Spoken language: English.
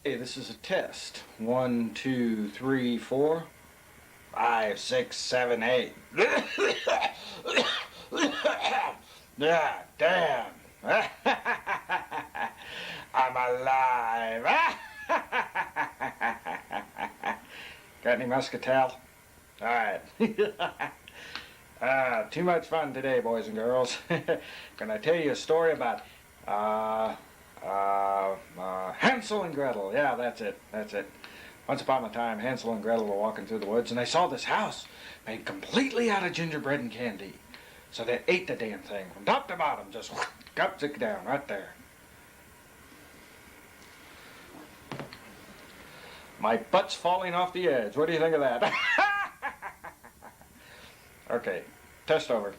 Hey, this is a test. 1, 2, 3, 4, 5, 6, 7, 8. Yeah, damn. I'm alive. Got any muscatel? All right. Too much fun today, boys and girls. Gonna tell you a story about Hansel and Gretel. Yeah, that's it. That's it. Once upon a time, Hansel and Gretel were walking through the woods, and they saw this house made completely out of gingerbread and candy. So they ate the damn thing from top to bottom, just gups it down right there. My butt's falling off the edge. What do you think of that? Okay, test over.